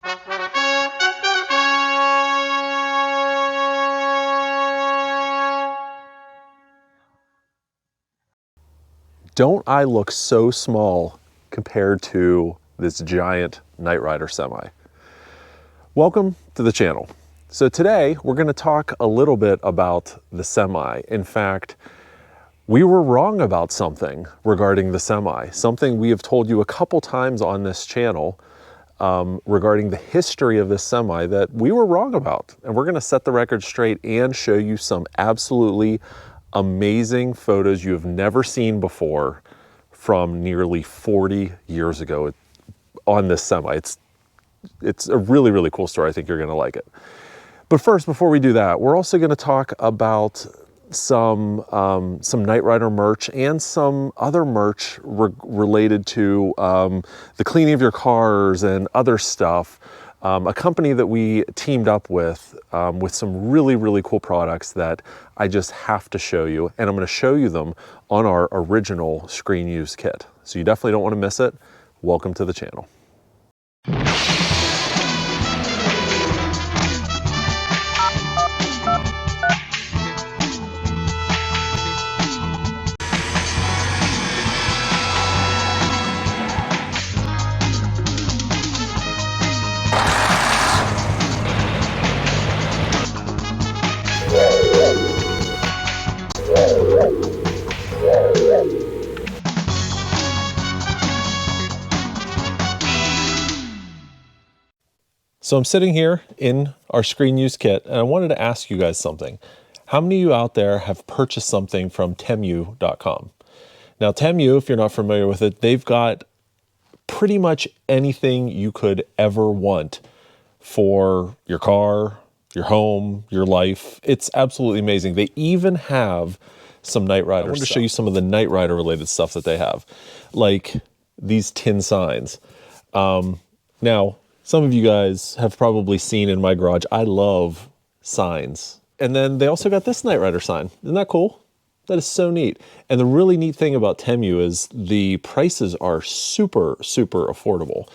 Don't I look so small compared to this giant Knight Rider semi? Welcome to the channel. So today we're going to talk a little bit about the semi. In fact, we were wrong about something regarding the semi, something we have told you a couple times on this channel regarding the history of this semi that we were wrong about. And we're going to set the record straight and show you some absolutely amazing photos you have never seen before from nearly 40 years ago on this semi. It's a really, really cool story. I think you're going to like it. But first, before we do that, we're also going to talk about some Knight Rider merch and some other merch related to the cleaning of your cars and other stuff. A company that we teamed up with some really, really cool products that I just have to show you. And I'm going to show you them on our original screen use kit. So you definitely don't want to miss it. Welcome to the channel. So I'm sitting here in our screen use kit, and I wanted to ask you guys something. How many of you out there have purchased something from TEMU.com? Now, TEMU, if you're not familiar with it, they've got pretty much anything you could ever want for your car, your home, your life. It's absolutely amazing. They even have some Knight Rider. I want to show you some of the Knight Rider related stuff that they have, like these tin signs. Now, some of you guys have probably seen in my garage, I love signs. And then they also got this Knight Rider sign. Isn't that cool? That is so neat. And the really neat thing about TEMU is the prices are super, super affordable.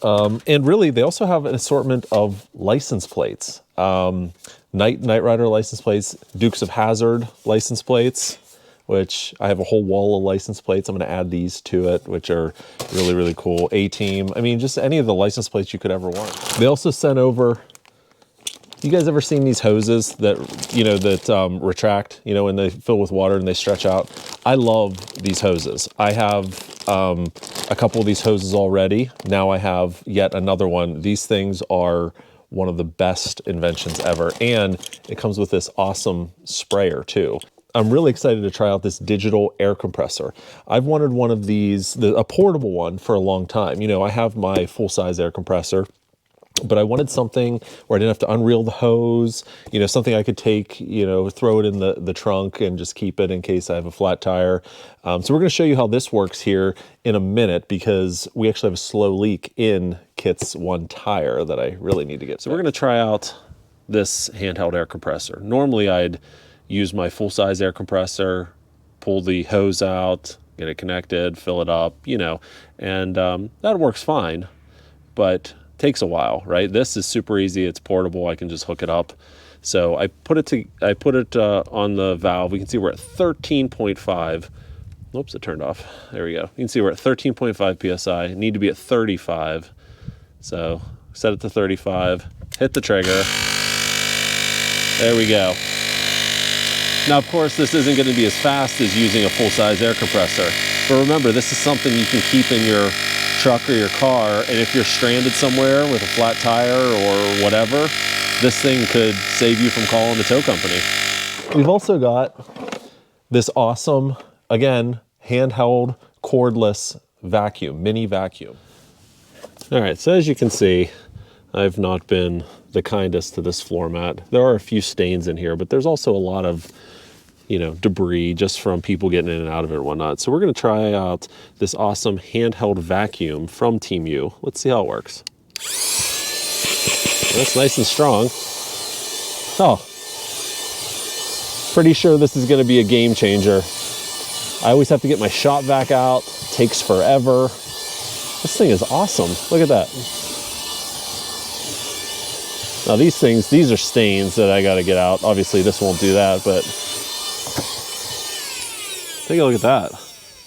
And really, they also have an assortment of license plates. Knight Rider license plates, Dukes of Hazzard license plates, which I have a whole wall of license plates. I'm going to add these to it, which are really, really cool. A-Team. I mean, just any of the license plates you could ever want. They also sent over, you guys ever seen these hoses that, retract, when they fill with water and they stretch out? I love these hoses. I have a couple of these hoses already. Now I have yet another one. These things are one of the best inventions ever. And it comes with this awesome sprayer too. I'm really excited to try out this digital air compressor. I've wanted one of these, a portable one, for a long time. I have my full-size air compressor, but I wanted something where I didn't have to unreel the hose, something I could take, throw it in the trunk and just keep it in case I have a flat tire. So we're going to show you how this works here in a minute, because we actually have a slow leak in Kit's one tire that I really need to get. So we're going to try out this handheld air compressor. Normally I'd use my full-size air compressor, pull the hose out, get it connected, fill it up, and that works fine, but takes a while, right? This is super easy. It's portable. I can just hook it up. So I put it on the valve. We can see we're at 13.5. Oops, it turned off. There we go. You can see we're at 13.5 PSI. Need to be at 35. So set it to 35, hit the trigger. There we go. Now, of course, this isn't going to be as fast as using a full-size air compressor. But remember, this is something you can keep in your truck or your car. And if you're stranded somewhere with a flat tire or whatever, this thing could save you from calling the tow company. We've also got this awesome, again, handheld cordless vacuum, mini vacuum. All right, so as you can see, I've not been the kindest to this floor mat. There are a few stains in here, but there's also a lot of, debris just from people getting in and out of it and whatnot. So we're going to try out this awesome handheld vacuum from TEMU. Let's see how it works. That's nice and strong. Oh, pretty sure this is going to be a game changer. I always have to get my shop vac out. It takes forever. This thing is awesome. Look at that. Now these things, these are stains that I got to get out. Obviously this won't do that, but take a look at that.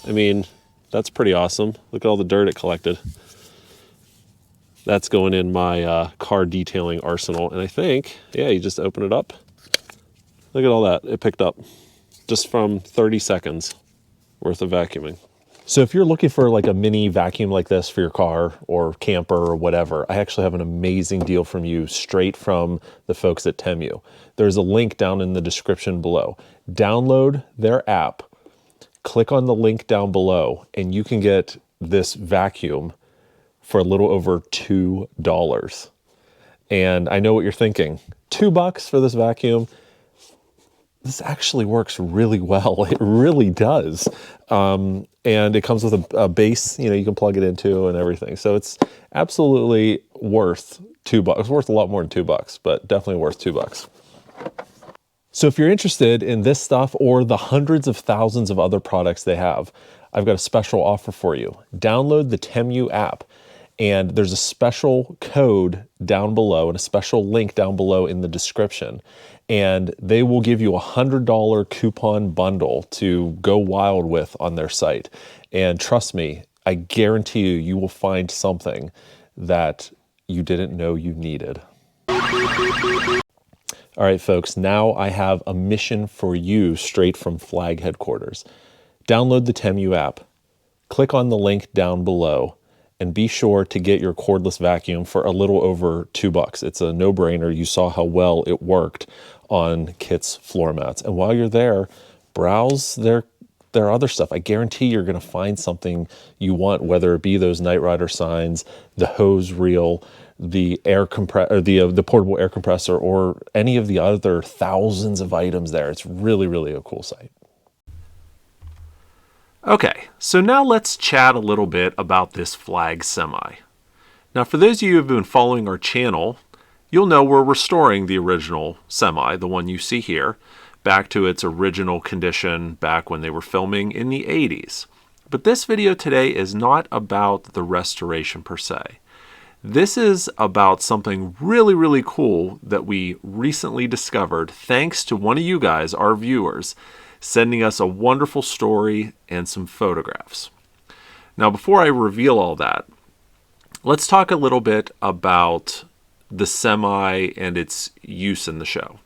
I mean, that's pretty awesome. Look at all the dirt it collected. That's going in my car detailing arsenal. And I think, yeah, you just open it up. Look at all that it picked up just from 30 seconds worth of vacuuming. So if you're looking for like a mini vacuum like this for your car or camper or whatever, I actually have an amazing deal from you straight from the folks at TEMU. There's a link down in the description below. Download their app, click on the link down below, and you can get this vacuum for a little over $2. And I know what you're thinking. $2 for this vacuum? This actually works really well. It really does. And it comes with a base, you know, you can plug it into and everything. So it's absolutely worth $2. It's worth a lot more than $2, but definitely worth $2. So if you're interested in this stuff or the hundreds of thousands of other products they have, I've got a special offer for you. Download the TEMU app. And there's a special code down below and a special link down below in the description. And they will give you a $100 coupon bundle to go wild with on their site. And trust me, I guarantee you, you will find something that you didn't know you needed. All right, folks, now I have a mission for you straight from Flag headquarters. Download the TEMU app, click on the link down below, and be sure to get your cordless vacuum for a little over $2. It's a no-brainer. You saw how well it worked on KITT's floor mats. And while you're there, browse their other stuff. I guarantee you're going to find something you want, whether it be those Knight Rider signs, the hose reel, the the portable air compressor, or any of the other thousands of items there. It's really, really a cool site. Okay, so now let's chat a little bit about this Flag semi. Now, for those of you who have been following our channel, you'll know we're restoring the original semi, the one you see here, back to its original condition back when they were filming in the 80s. But this video today is not about the restoration per se. This is about something really, really cool that we recently discovered thanks to one of you guys, our viewers, sending us a wonderful story and some photographs. Now, before I reveal all that, let's talk a little bit about the semi and its use in the show.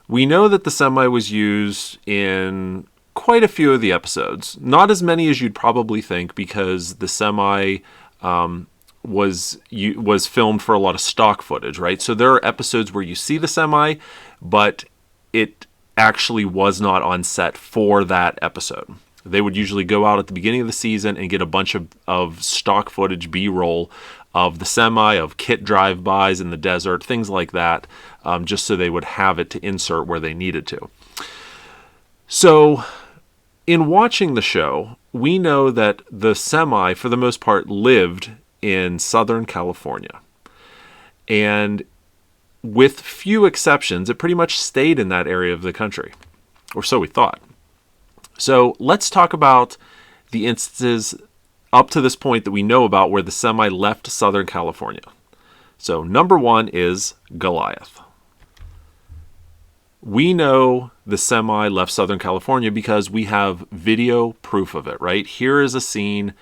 We know that the semi was used in quite a few of the episodes. Not as many as you'd probably think, because the semi was filmed for a lot of stock footage, right? So there are episodes where you see the semi, but it actually was not on set for that episode. They would usually go out at the beginning of the season and get a bunch of stock footage, B-roll of the semi, of KITT drive-bys in the desert, things like that, just so they would have it to insert where they needed to. So in watching the show, we know that the semi, for the most part, lived in Southern California. And with few exceptions, it pretty much stayed in that area of the country, or so we thought. So let's talk about the instances up to this point that we know about where the semi left Southern California. So number one is Goliath. We know the semi left Southern California because we have video proof of it, right? Here is a scene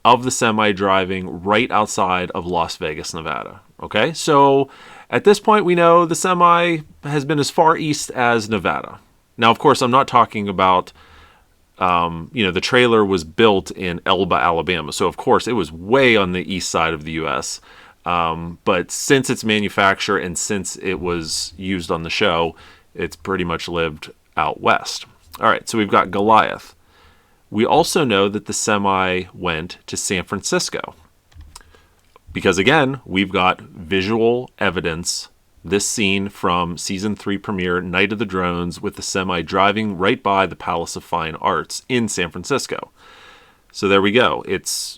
of the semi driving right outside of Las Vegas, Nevada. Okay, so at this point, we know the semi has been as far east as Nevada. Now, of course, I'm not talking about, the trailer was built in Elba, Alabama. So, of course, it was way on the east side of the U.S. But since its manufacture and since it was used on the show, it's pretty much lived out west. All right, so we've got Goliath. We also know that the semi went to San Francisco. Because again, we've got visual evidence, this scene from season 3 premiere, Night of the Drones, with the semi driving right by the Palace of Fine Arts in San Francisco. So there we go.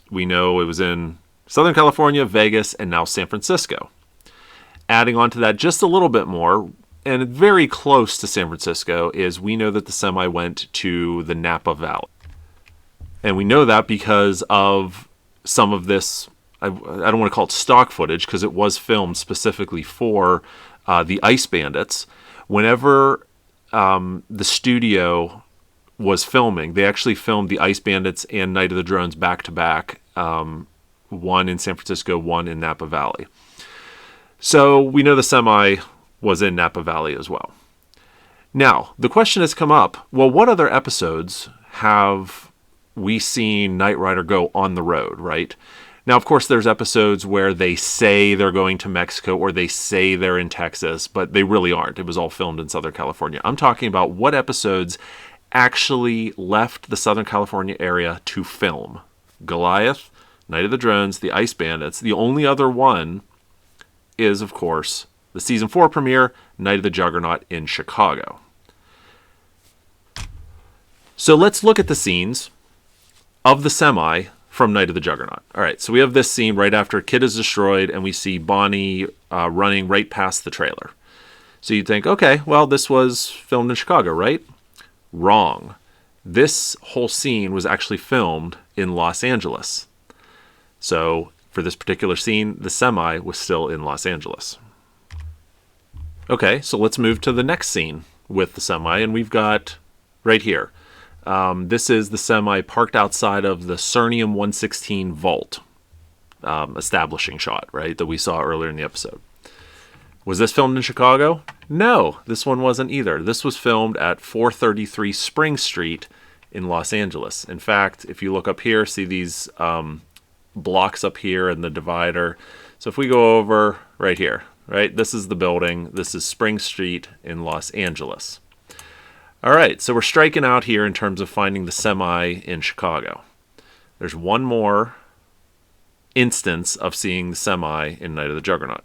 We know it was in Southern California, Vegas, and now San Francisco. Adding on to that just a little bit more, and very close to San Francisco, is we know that the semi went to the Napa Valley. And we know that because of some of this I don't want to call it stock footage because it was filmed specifically for the Ice Bandits. Whenever the studio was filming, they actually filmed the Ice Bandits and Night of the Drones back to back, one in San Francisco, one in Napa Valley. So we know the semi was in Napa Valley as well. Now, the question has come up, well, what other episodes have we seen Knight Rider go on the road, right? Now, of course, there's episodes where they say they're going to Mexico or they say they're in Texas, but they really aren't. It was all filmed in Southern California. I'm talking about what episodes actually left the Southern California area to film. Goliath, Night of the Drones, the Ice Bandits. The only other one is, of course, the Season 4 premiere, Night of the Juggernaut in Chicago. So let's look at the scenes of the semi from Night of the Juggernaut. All right, so we have this scene right after KITT is destroyed, and we see Bonnie running right past the trailer. So you'd think, okay, well, this was filmed in Chicago, right? Wrong. This whole scene was actually filmed in Los Angeles. So for this particular scene, the semi was still in Los Angeles. Okay, so let's move to the next scene with the semi, and we've got right here. This is the semi parked outside of the Cernium 116 vault, establishing shot, right, that we saw earlier in the episode. Was this filmed in Chicago? No, this one wasn't either. This was filmed at 433 Spring Street in Los Angeles. In fact, if you look up here, see these blocks up here and the divider. So if we go over right here, right, this is the building. This is Spring Street in Los Angeles. All right, so we're striking out here in terms of finding the semi in Chicago. There's one more instance of seeing the semi in Night of the Juggernaut.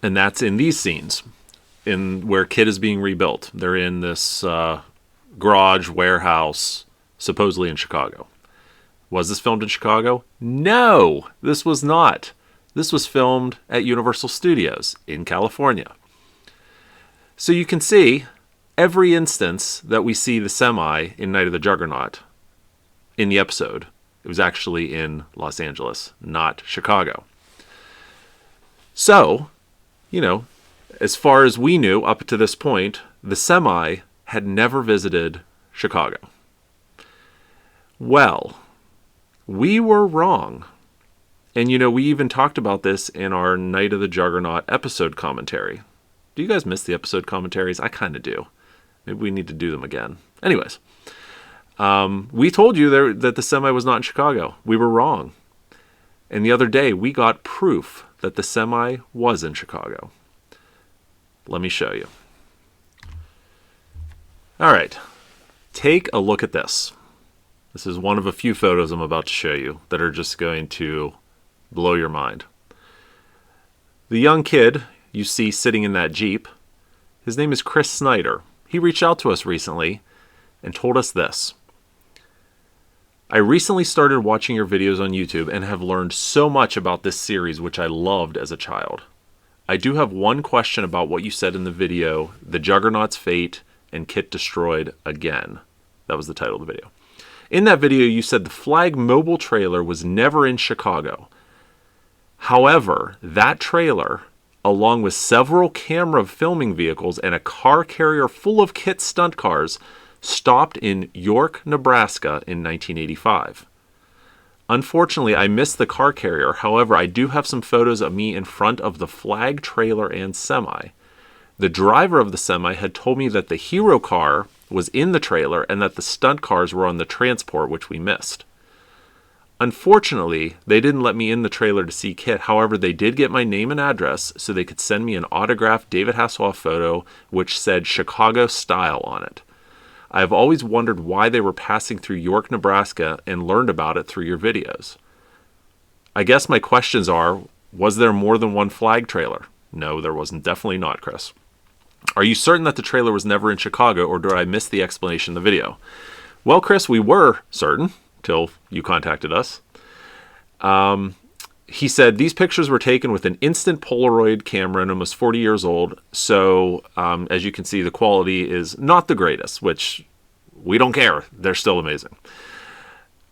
And that's in these scenes, in where KITT is being rebuilt. They're in this garage warehouse, supposedly in Chicago. Was this filmed in Chicago? No, this was not. This was filmed at Universal Studios in California. So you can see every instance that we see the semi in Night of the Juggernaut in the episode, it was actually in Los Angeles, not Chicago. So, you know, as far as we knew up to this point, the semi had never visited Chicago. Well, we were wrong. And, you know, we even talked about this in our Night of the Juggernaut episode commentary. Do you guys miss the episode commentaries? I kind of do. Maybe we need to do them again. Anyways, we told you that the semi was not in Chicago. We were wrong. And the other day, we got proof that the semi was in Chicago. Let me show you. All right. Take a look at this. This is one of a few photos I'm about to show you that are just going to blow your mind. The young kid you see sitting in that Jeep, his name is Chris Snyder. He reached out to us recently and told us this. I recently started watching your videos on YouTube and have learned so much about this series, which I loved as a child. I do have one question about what you said in the video, The Juggernaut's Fate and KITT Destroyed Again. That was the title of the video. In that video, you said the Flag mobile trailer was never in Chicago. However, that trailer, along with several camera filming vehicles and a car carrier full of KITT stunt cars, stopped in York, Nebraska in 1985. Unfortunately, I missed the car carrier. However, I do have some photos of me in front of the Flag trailer and semi. The driver of the semi had told me that the hero car was in the trailer and that the stunt cars were on the transport, which we missed. Unfortunately, they didn't let me in the trailer to see KITT. However, they did get my name and address so they could send me an autographed David Hasselhoff photo which said Chicago Style on it. I have always wondered why they were passing through York, Nebraska, and learned about it through your videos. I guess my questions are, was there more than one Flag trailer? No, there wasn't. Definitely not, Chris. Are you certain that the trailer was never in Chicago, or did I miss the explanation in the video? Well, Chris, we were certain till you contacted us. He said, these pictures were taken with an instant Polaroid camera and almost 40 years old. So, as you can see, the quality is not the greatest, which we don't care. They're still amazing.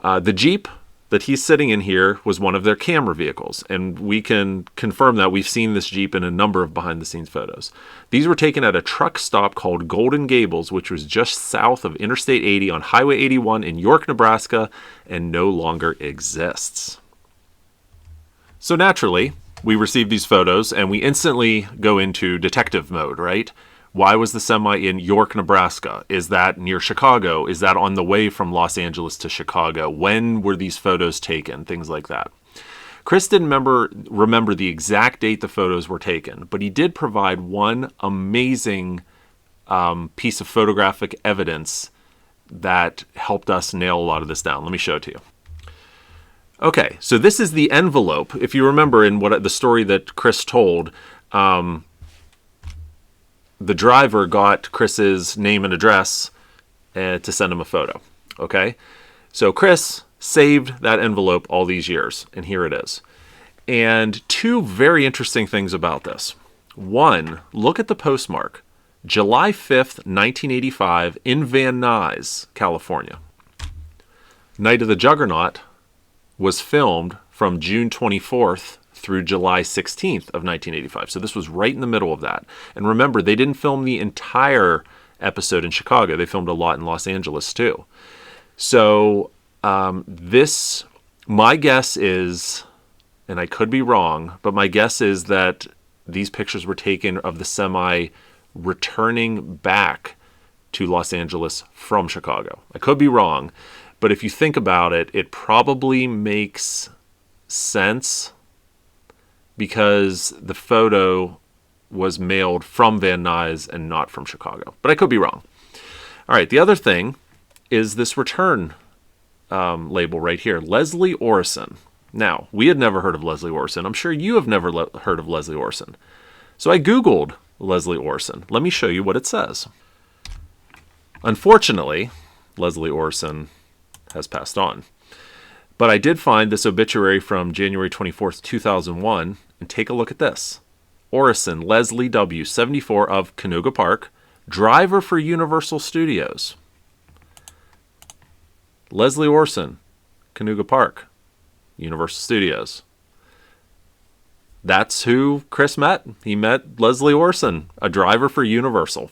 The Jeep that he's sitting in here was one of their camera vehicles, and we can confirm that. We've seen this Jeep in a number of behind-the-scenes photos. These were taken at a truck stop called Golden Gables, which was just south of Interstate 80 on Highway 81 in York, Nebraska, and no longer exists. So naturally, we receive these photos, and we instantly go into detective mode, right? Why was the semi in York, Nebraska? Is that near Chicago? Is that on the way from Los Angeles to Chicago? When were these photos taken? Things like that. Chris didn't remember the exact date the photos were taken, but he did provide one amazing piece of photographic evidence that helped us nail a lot of this down. Let me show it to you. Okay, so this is the envelope. If you remember in the story that Chris told, the driver got Chris's name and address to send him a photo. Okay, so Chris saved that envelope all these years, and here it is. And two very interesting things about this. One, look at the postmark. July 5th, 1985 in Van Nuys, California. Night of the Juggernaut was filmed from June 24th through July 16th of 1985. So this was right in the middle of that. And remember, they didn't film the entire episode in Chicago. They filmed a lot in Los Angeles too. So my guess is, and I could be wrong, but my guess is that these pictures were taken of the semi returning back to Los Angeles from Chicago. I could be wrong, but if you think about it, it probably makes sense because the photo was mailed from Van Nuys and not from Chicago. But I could be wrong. All right, the other thing is this return label right here, Leslie Orison. Now, we had never heard of Leslie Orison. I'm sure you have never heard of Leslie Orison. So I Googled Leslie Orison. Let me show you what it says. Unfortunately, Leslie Orison has passed on. But I did find this obituary from January 24th, 2001, and take a look at this. Orison, Leslie W., 74, of Canoga Park, driver for Universal Studios. Leslie Orison, Canoga Park, Universal Studios. That's who Chris met. He met Leslie Orison, a driver for Universal.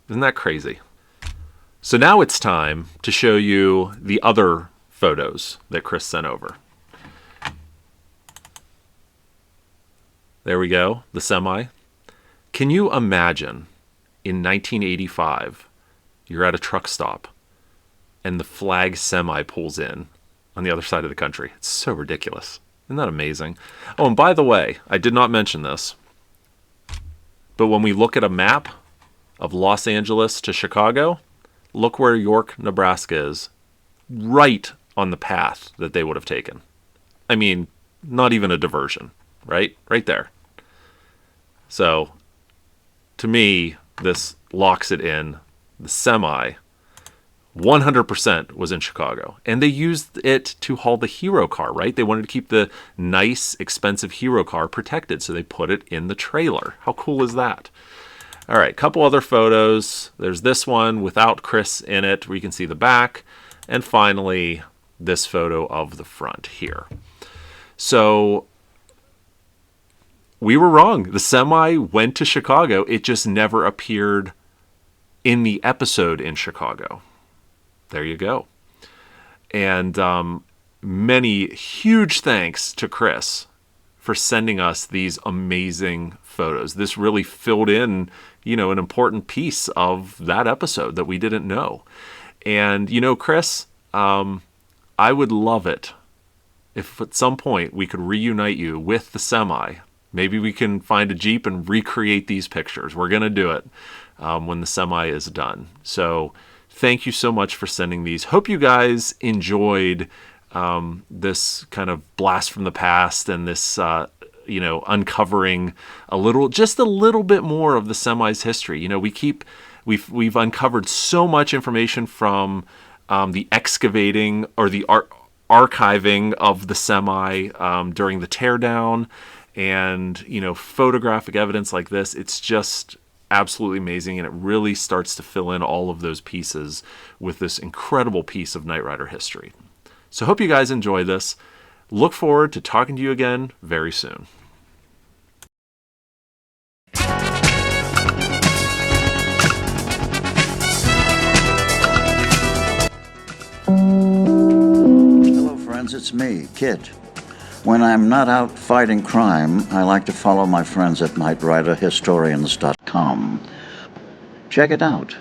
Isn't that crazy? So now it's time to show you the other photos that Chris sent over. There we go, the semi. Can you imagine in 1985, you're at a truck stop and the flag semi pulls in on the other side of the country? It's so ridiculous. Isn't that amazing? Oh, and by the way, I did not mention this, but when we look at a map of Los Angeles to Chicago, look where York, Nebraska is, right on the path that they would have taken. I mean, not even a diversion, right? Right there. So, to me, this locks it in. The semi, 100% was in Chicago. And they used it to haul the hero car, right? They wanted to keep the nice, expensive hero car protected, so they put it in the trailer. How cool is that? All right, couple other photos. There's this one without Chris in it, where you can see the back. And finally, this photo of the front here. So we were wrong. The semi went to Chicago. It just never appeared in the episode in Chicago. There you go. And many huge thanks to Chris for sending us these amazing photos. This really filled in, an important piece of that episode that we didn't know. And, Chris, I would love it if at some point we could reunite you with the semi. Maybe we can find a Jeep and recreate these pictures. We're going to do it when the semi is done. So thank you so much for sending these. Hope you guys enjoyed this kind of blast from the past and this, uncovering just a little bit more of the semi's history. We've uncovered so much information from the excavating or the archiving of the semi during the teardown, and photographic evidence like this. It's just absolutely amazing, and it really starts to fill in all of those pieces with this incredible piece of Knight Rider history. So hope you guys enjoy this. Look forward to talking to you again very soon. Hello friends, it's me, KITT. When I'm not out fighting crime, I like to follow my friends at knightriderhistorians.com. Check it out.